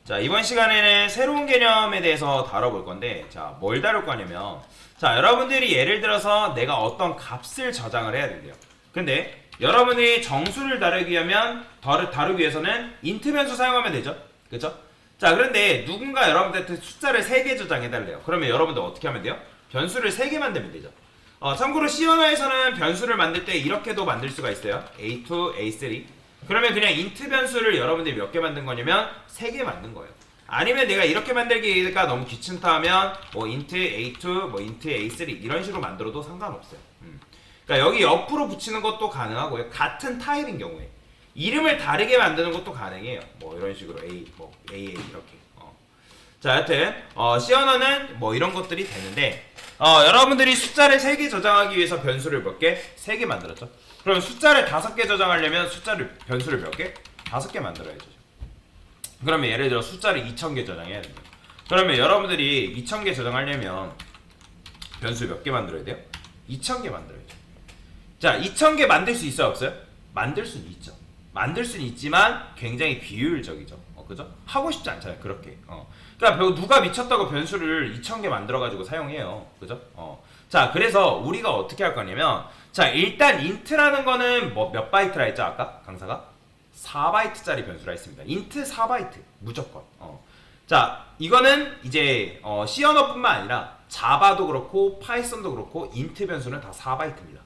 자, 이번 시간에는 새로운 개념에 대해서 다뤄볼 건데, 자, 뭘 다룰 거냐면, 자, 여러분들이 예를 들어서 내가 어떤 값을 저장을 해야 된대요. 근데 여러분이 정수를 다루기 위해서는 인트 변수 사용하면 되죠. 그죠? 자, 그런데 누군가 여러분들한테 숫자를 3개 저장해달래요. 그러면 여러분들 어떻게 하면 돼요? 변수를 3개 만들면 되죠. 참고로 C 언어에서는 변수를 만들 때 이렇게도 만들 수가 있어요. A2, A3. 그러면 그냥 인트 변수를 여러분들이 몇 개 만든 거냐면 3개 만든 거예요. 아니면 내가 이렇게 만들기가 너무 귀찮다 하면 뭐 int A2, 뭐 int A3 이런 식으로 만들어도 상관없어요. 그러니까 여기 옆으로 붙이는 것도 가능하고요. 같은 타입인 경우에 이름을 다르게 만드는 것도 가능해요. 뭐 이런 식으로 A, 뭐 AA 이렇게. 자, 여튼 C 언어는 뭐 이런 것들이 되는데 여러분들이 숫자를 3개 저장하기 위해서 변수를 몇 개? 3개 만들었죠. 그럼 숫자를 5개 저장하려면 변수를 몇 개? 5개 만들어야죠. 그러면 예를 들어 숫자를 2000개 저장해야 됩니다. 그러면 여러분들이 2000개 저장하려면 변수 몇 개 만들어야 돼요? 2000개 만들어야죠. 자, 2000개 만들 수 있어요, 없어요? 만들 수는 있죠. 만들 수는 있지만 굉장히 비효율적이죠. 그죠? 하고 싶지 않잖아요, 그렇게. 그러니까 누가 미쳤다고 변수를 2000개 만들어가지고 사용해요. 그죠? 자, 그래서 우리가 어떻게 할 거냐면, 자, 일단 int라는 거는 뭐 몇 바이트라 했죠, 아까? 강사가? 4바이트짜리 변수라 했습니다. int 4바이트. 무조건. 자, 이거는 이제 C 언어뿐만 아니라 자바도 그렇고 파이썬도 그렇고 int 변수는 다 4바이트입니다.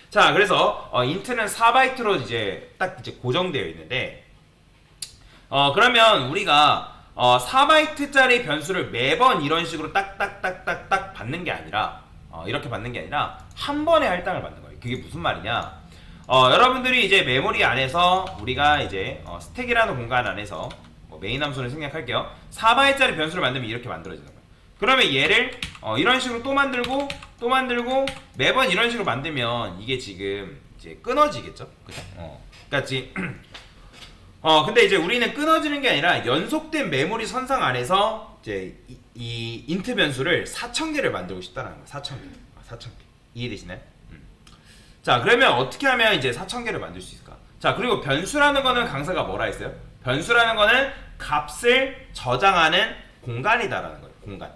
자, 그래서 int는 4바이트로 딱 고정되어 있는데, 그러면 우리가 4바이트짜리 변수를 매번 이런 식으로 딱딱딱딱딱 받는 게 아니라 이렇게 받는 게 아니라 한 번에 할당을 받는 거예요. 그게 무슨 말이냐? 여러분들이 이제 메모리 안에서 우리가 이제 스택이라는 공간 안에서 메인 함수를 생략할게요. 4바이트짜리 변수를 만들면 이렇게 만들어지는 거예요. 그러면 얘를 이런 식으로 또 만들고 매번 이런 식으로 만들면 이게 지금 이제 끊어지겠죠? 그죠? 그러니까 근데 이제 우리는 끊어지는 게 아니라 연속된 메모리 선상 안에서 이제 이 int 변수를 4000개를 만들고 싶다는 거예요. 4000개. 이해되시나요? 자, 그러면 어떻게 하면 이제 4000개를 만들 수 있을까? 자, 그리고 변수라는 거는 강사가 뭐라 했어요? 변수라는 거는 값을 저장하는 공간이다라는 거예요. 공간.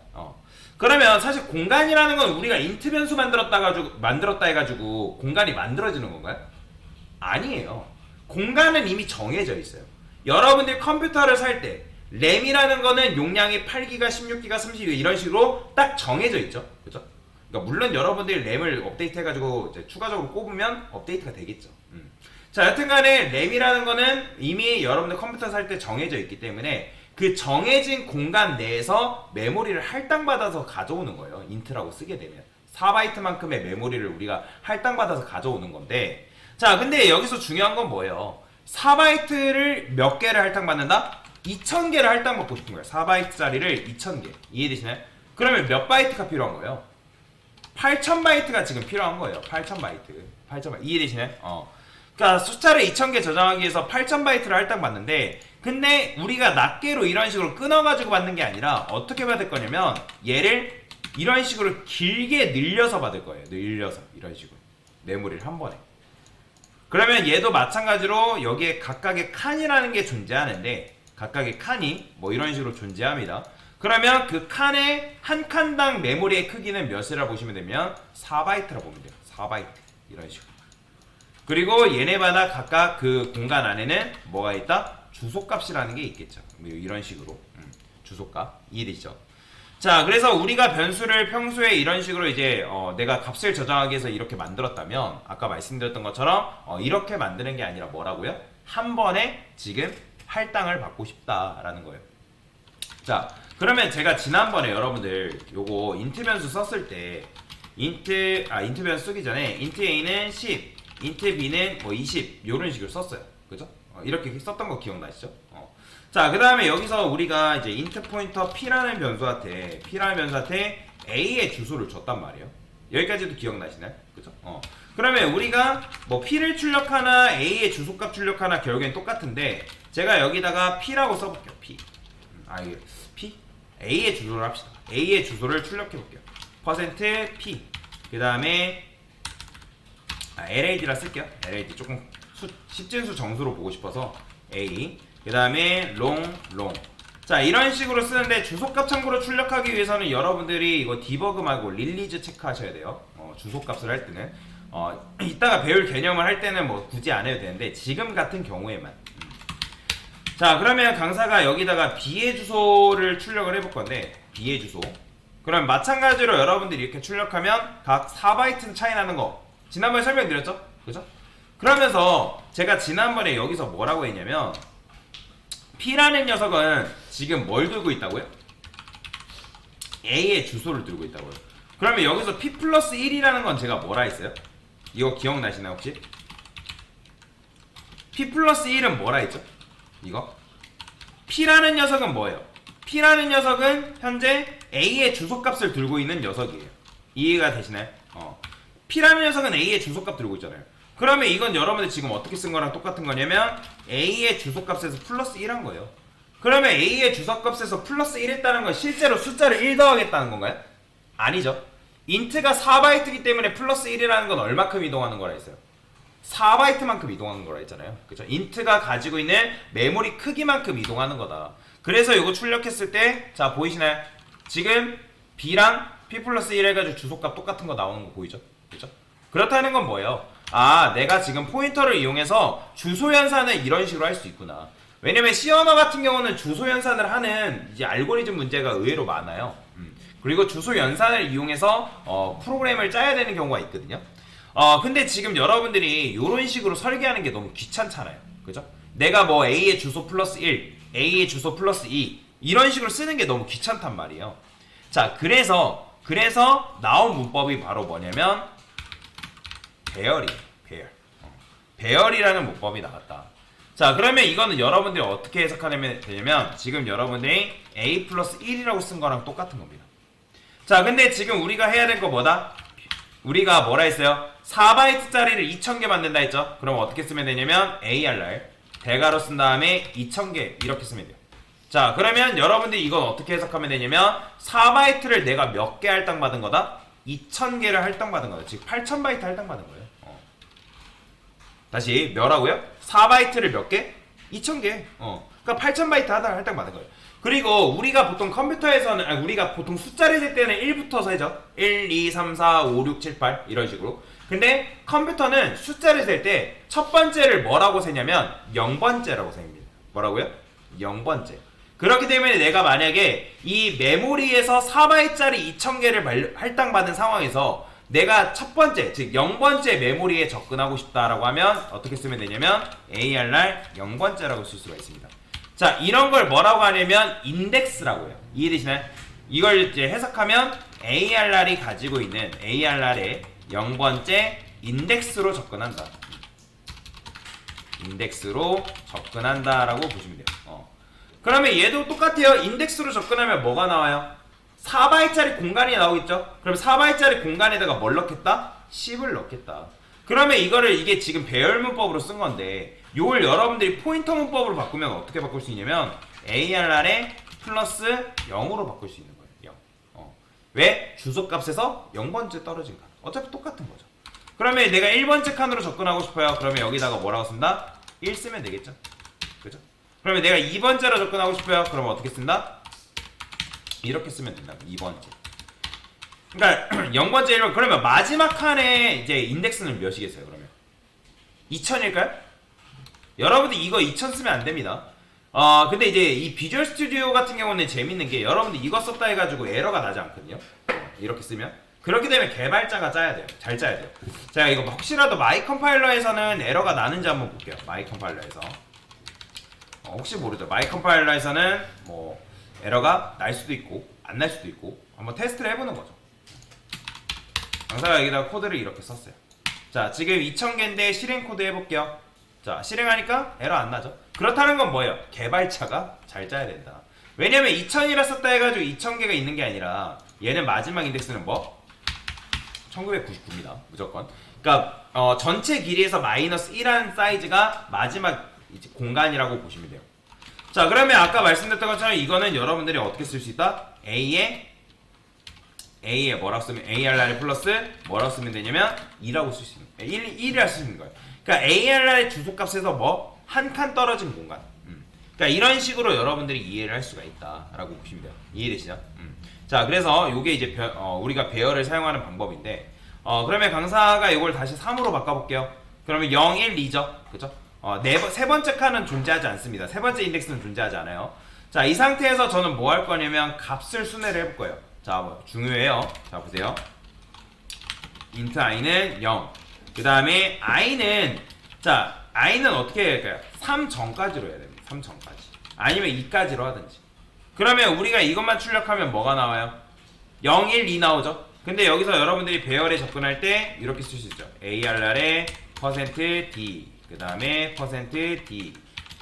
그러면 사실 공간이라는 건 우리가 int 변수 만들었다 해가지고 공간이 만들어지는 건가요? 아니에요. 공간은 이미 정해져 있어요. 여러분들 컴퓨터를 살 때 램이라는 거는 용량이 8기가, 16기가, 32기가 이런 식으로 딱 정해져 있죠. 그죠? 그러니까 물론 여러분들이 램을 업데이트 해가지고 이제 추가적으로 꼽으면 업데이트가 되겠죠. 자, 여튼간에 램이라는 거는 이미 여러분들 컴퓨터 살 때 정해져 있기 때문에 그 정해진 공간 내에서 메모리를 할당받아서 가져오는 거예요. int라고 쓰게 되면 4바이트만큼의 메모리를 우리가 할당받아서 가져오는 건데, 자, 근데 여기서 중요한 건 뭐예요? 4바이트를 몇 개를 할당받는다? 2000개를 할당받고 싶은 거예요. 4바이트짜리를 2000개. 이해되시나요? 그러면 몇 바이트가 필요한 거예요? 8000바이트가 지금 필요한 거예요. 8000바이트. 이해되시나요? 그러니까 숫자를 2000개 저장하기 위해서 8000바이트를 할당받는데, 근데 우리가 낱개로 이런 식으로 끊어가지고 받는 게 아니라 어떻게 받을 거냐면 얘를 이런 식으로 길게 늘려서 받을 거예요. 늘려서 이런 식으로 메모리를 한 번에. 그러면 얘도 마찬가지로 여기에 각각의 칸이라는 게 존재하는데, 각각의 칸이 뭐 이런 식으로 존재합니다. 그러면 그 칸의 한 칸당 메모리의 크기는 몇이라 보시면 되면 4바이트라 보면 돼요. 4바이트 이런 식으로. 그리고 얘네마다 각각 그 공간 안에는 뭐가 있다? 주소값이라는 게 있겠죠. 이런 식으로 주소값. 이해되시죠? 자, 그래서 우리가 변수를 평소에 이런 식으로 이제 내가 값을 저장하기 위해서 이렇게 만들었다면 아까 말씀드렸던 것처럼 이렇게 만드는 게 아니라 뭐라고요? 한 번에 지금 할당을 받고 싶다라는 거예요. 자, 그러면 제가 지난번에 여러분들 요거 int 변수 썼을 때 int 변수 쓰기 전에 int a는 10, int b는 뭐 20 요런 식으로 썼어요. 그죠? 이렇게 썼던 거 기억나시죠? 자, 그 다음에 여기서 우리가 이제 int 포인터 p라는 변수한테 a의 주소를 줬단 말이에요. 여기까지도 기억나시나요? 그죠? 그러면 우리가 뭐 p를 출력하나 a의 주소값 출력하나 결국엔 똑같은데, 제가 여기다가 p라고 써볼게요. p. p? a의 주소를 합시다. a의 주소를 출력해볼게요. %p. 그 다음에 LAD라 쓸게요. LAD 조금 십진수 정수로 보고 싶어서 A. 그 다음에 롱. 자, 이런 식으로 쓰는데 주소값 참고로 출력하기 위해서는 여러분들이 이거 디버그 말고 릴리즈 체크하셔야 돼요. 주소값을 할 때는 이따가 배울 개념을 할 때는 뭐 굳이 안 해도 되는데 지금 같은 경우에만. 자, 그러면 강사가 여기다가 B의 주소를 출력을 해볼 건데 B의 주소. 그럼 마찬가지로 여러분들이 이렇게 출력하면 각 4바이트 차이 나는 거 지난번에 설명드렸죠? 그죠? 그러면서 제가 지난번에 여기서 뭐라고 했냐면 P라는 녀석은 지금 뭘 들고 있다고요? A의 주소를 들고 있다고요. 그러면 여기서 P 플러스 1이라는 건 제가 뭐라 했어요? 이거 기억나시나요 혹시? P 플러스 1은 뭐라 했죠? 이거? P라는 녀석은 뭐예요? P라는 녀석은 현재 A의 주소값을 들고 있는 녀석이에요. 이해가 되시나요? P라는 녀석은 A의 주소값 들고 있잖아요. 그러면 이건 여러분들 지금 어떻게 쓴 거랑 똑같은 거냐면 A의 주소값에서 플러스 1한 거예요. 그러면 A의 주소값에서 플러스 1 했다는 건 실제로 숫자를 1 더하겠다는 건가요? 아니죠. 인트가 4바이트이기 때문에 플러스 1이라는 건 얼마큼 이동하는 거라 했어요? 4바이트만큼 이동하는 거라 했잖아요. 그죠? 인트가 가지고 있는 메모리 크기만큼 이동하는 거다. 그래서 이거 출력했을 때, 자, 보이시나요? 지금 B랑 P 플러스 1 해가지고 주소값 똑같은 거 나오는 거 보이죠? 그죠? 그렇다는 건 뭐예요? 아, 내가 지금 포인터를 이용해서 주소 연산을 이런 식으로 할 수 있구나. 왜냐면 C 언어 같은 경우는 주소 연산을 하는 이제 알고리즘 문제가 의외로 많아요. 그리고 주소 연산을 이용해서 프로그램을 짜야 되는 경우가 있거든요. 근데 지금 여러분들이 이런 식으로 설계하는 게 너무 귀찮잖아요. 그죠? 내가 뭐 A의 주소 플러스 1, A의 주소 플러스 2 이런 식으로 쓰는 게 너무 귀찮단 말이에요. 자, 그래서 나온 문법이 바로 뭐냐면 배열이라는 문법이 나왔다. 자, 그러면 이거는 여러분들이 어떻게 해석하면 되냐면 지금 여러분들이 A 플러스 1이라고 쓴 거랑 똑같은 겁니다. 자, 근데 지금 우리가 해야 될 거 뭐다? 우리가 뭐라 했어요? 4바이트짜리를 2000개 만든다 했죠? 그럼 어떻게 쓰면 되냐면 ARR 대괄호 쓴 다음에 2000개 이렇게 쓰면 돼요. 자, 그러면 여러분들이 이건 어떻게 해석하면 되냐면 4바이트를 내가 몇 개 할당받은 거다? 2000개를 할당받은 거다. 즉 8000바이트 할당받은 거예요. 다시 뭐라고요? 4바이트를 몇 개? 2000개. 그러니까 8000바이트 할당받은 거예요. 그리고 우리가 보통 컴퓨터에서는 우리가 보통 숫자를 셀 때는 1부터 세죠. 1, 2, 3, 4, 5, 6, 7, 8 이런 식으로. 근데 컴퓨터는 숫자를 셀 때 첫 번째를 뭐라고 세냐면 0번째라고 셉니다. 뭐라고요? 0번째. 그렇기 때문에 내가 만약에 이 메모리에서 4바이트짜리 2000개를 할당받은 상황에서 내가 첫 번째, 즉 0번째 메모리에 접근하고 싶다라고 하면 어떻게 쓰면 되냐면 ARR 0번째라고 쓸 수가 있습니다. 자, 이런 걸 뭐라고 하냐면 인덱스라고 해요. 이해되시나요? 이걸 이제 해석하면 ARR이 가지고 있는 ARR의 0번째 인덱스로 접근한다. 인덱스로 접근한다라고 보시면 돼요. 그러면 얘도 똑같아요. 인덱스로 접근하면 뭐가 나와요? 4바이트짜리 공간이 나오겠죠? 그럼 4바이트짜리 공간에다가 뭘 넣겠다? 10을 넣겠다. 그러면 이게 지금 배열 문법으로 쓴 건데 이걸 여러분들이 포인터 문법으로 바꾸면 어떻게 바꿀 수 있냐면 ARR에 플러스 0으로 바꿀 수 있는 거예요. 0. 왜? 주소값에서 0번째 떨어진 칸. 어차피 똑같은 거죠. 그러면 내가 1번째 칸으로 접근하고 싶어요. 그러면 여기다가 뭐라고 쓴다? 1 쓰면 되겠죠? 그죠? 그러면 내가 2번째로 접근하고 싶어요. 그러면 어떻게 쓴다? 이렇게 쓰면 된다. 2번째. 그러니까 0번째 1번. 그러면 마지막 칸에 이제 인덱스는 몇이겠어요? 그러면 2000일까요? 여러분들 이거 2000 쓰면 안 됩니다. 근데 이제 이 비주얼 스튜디오 같은 경우는 재밌는 게 여러분들 이거 썼다 해가지고 에러가 나지 않거든요. 이렇게 쓰면. 그렇기 때문에 개발자가 짜야 돼요. 잘 짜야 돼요. 자, 이거 혹시라도 마이 컴파일러에서는 에러가 나는지 한번 볼게요. 마이 컴파일러에서. 혹시 모르죠. 마이 컴파일러에서는 뭐 에러가 날 수도 있고 안 날 수도 있고 한번 테스트를 해보는 거죠. 강사가 여기다 코드를 이렇게 썼어요. 자, 지금 2000개인데 실행 코드 해볼게요. 자, 실행하니까 에러 안 나죠. 그렇다는 건 뭐예요? 개발자가 잘 짜야 된다. 왜냐면 2000이라 썼다 해가지고 2000개가 있는 게 아니라 얘는 마지막 인덱스는 뭐? 1999입니다. 무조건. 그러니까 전체 길이에서 마이너스 1한 사이즈가 마지막 이제 공간이라고 보시면 돼요. 자, 그러면 아까 말씀드렸던 것처럼 이거는 여러분들이 어떻게 쓸 수 있다? A에 뭐라고 쓰면 ARR 플러스 뭐라고 쓰면 되냐면 2라고 쓸 수 있는 거예요. 1이라 쓸 수 있는 거예요. 그러니까 ARR의 주소값에서 뭐? 한 칸 떨어진 공간. 그러니까 이런 식으로 여러분들이 이해를 할 수가 있다라고 보시면 돼요. 이해되시죠? 자, 그래서 요게 이제 우리가 배열을 사용하는 방법인데, 그러면 강사가 이걸 다시 3으로 바꿔볼게요. 그러면 0, 1, 2죠. 그죠? 세 번째 칸은 존재하지 않습니다. 세 번째 인덱스는 존재하지 않아요. 자, 이 상태에서 저는 뭐 할 거냐면 값을 순회를 해볼 거예요. 자, 뭐 중요해요. 자, 보세요. int i는 0. 그 다음에 i는, 자, i는 어떻게 해야 될까요? 3 전까지로 해야 됩니다. 3 전까지. 아니면 2까지로 하든지. 그러면 우리가 이것만 출력하면 뭐가 나와요? 0, 1, 2 나오죠? 근데 여기서 여러분들이 배열에 접근할 때 이렇게 쓸 수 있죠. ARR에 %d, 그 다음에 %d,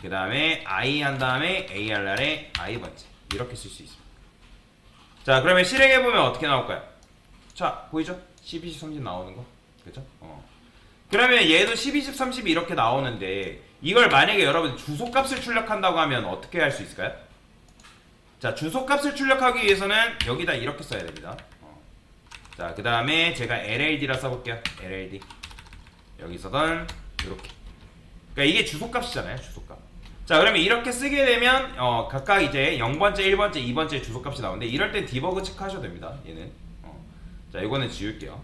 그 다음에 i 한 다음에 ARR에 i번째. 이렇게 쓸 수 있습니다. 자, 그러면 실행해보면 어떻게 나올까요? 자, 보이죠? 10, 20, 30 나오는 거. 그죠? 그러면 얘도 10, 20, 30이 이렇게 나오는데, 이걸 만약에 여러분 주소값을 출력한다고 하면 어떻게 할 수 있을까요? 자, 주소값을 출력하기 위해서는 여기다 이렇게 써야 됩니다. 자, 그 다음에 제가 LLD라 써볼게요. LLD. 여기서는 이렇게. 그러니까 이게 주소값이잖아요. 주소값. 자, 그러면 이렇게 쓰게 되면 각각 이제 0번째, 1번째, 2번째 주소값이 나오는데, 이럴 땐 디버그 체크하셔도 됩니다. 얘는. 자, 이거는 지울게요.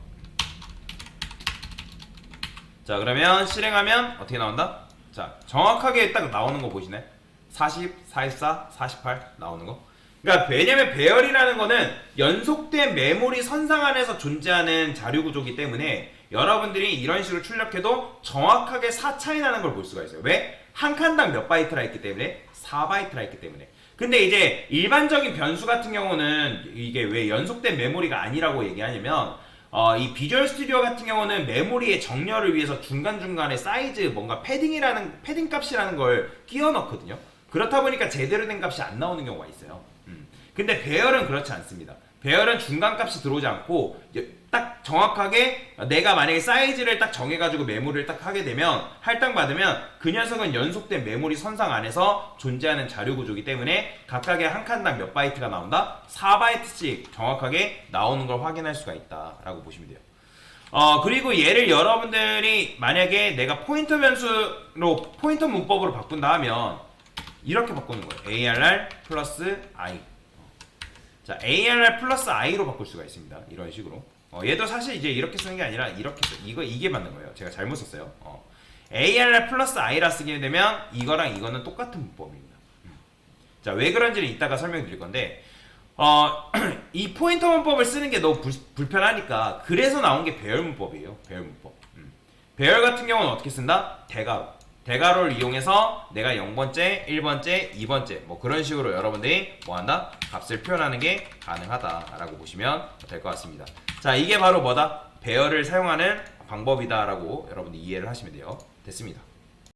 자, 그러면 실행하면 어떻게 나온다? 자, 정확하게 딱 나오는 거 보이시나요? 40, 44, 48 나오는 거. 그러니까 왜냐면 배열이라는 거는 연속된 메모리 선상 안에서 존재하는 자료 구조이기 때문에 여러분들이 이런 식으로 출력해도 정확하게 4 차이 나는 걸 볼 수가 있어요. 왜? 한 칸당 몇 바이트라 했기 때문에? 4바이트라 했기 때문에. 근데 이제 일반적인 변수 같은 경우는 이게 왜 연속된 메모리가 아니라고 얘기하냐면, 이 비주얼 스튜디오 같은 경우는 메모리의 정렬을 위해서 중간중간에 사이즈 뭔가 패딩 값이라는 걸 끼워 넣거든요. 그렇다 보니까 제대로 된 값이 안 나오는 경우가 있어요. 근데 배열은 그렇지 않습니다. 배열은 중간 값이 들어오지 않고 딱 정확하게 내가 만약에 사이즈를 딱 정해가지고 메모리를 딱 하게 되면 할당받으면 그 녀석은 연속된 메모리 선상 안에서 존재하는 자료 구조이기 때문에 각각의 한 칸당 몇 바이트가 나온다? 4바이트씩 정확하게 나오는 걸 확인할 수가 있다라고 보시면 돼요. 그리고 얘를 여러분들이 만약에 내가 포인터 변수로 포인터 문법으로 바꾼다 하면 이렇게 바꾸는 거예요. ARR 플러스 I. 자, ARR 플러스 I로 바꿀 수가 있습니다. 이런 식으로. 얘도 사실 이제 이렇게 쓰는 게 아니라 이렇게 이게 맞는 거예요. 제가 잘못 썼어요. ARR 플러스 I라 쓰게 되면 이거랑 이거는 똑같은 문법입니다. 자, 왜 그런지는 이따가 설명드릴 건데, 이 포인터 문법을 쓰는 게 너무 불편하니까 그래서 나온 게 배열 문법이에요. 배열 문법. 배열 같은 경우는 어떻게 쓴다? 대괄호. 대괄호를 이용해서 내가 0번째, 1번째, 2번째 뭐 그런 식으로 여러분들이 뭐한다? 값을 표현하는 게 가능하다라고 보시면 될 것 같습니다. 자, 이게 바로 뭐다? 배열을 사용하는 방법이다라고 여러분들이 이해를 하시면 돼요. 됐습니다.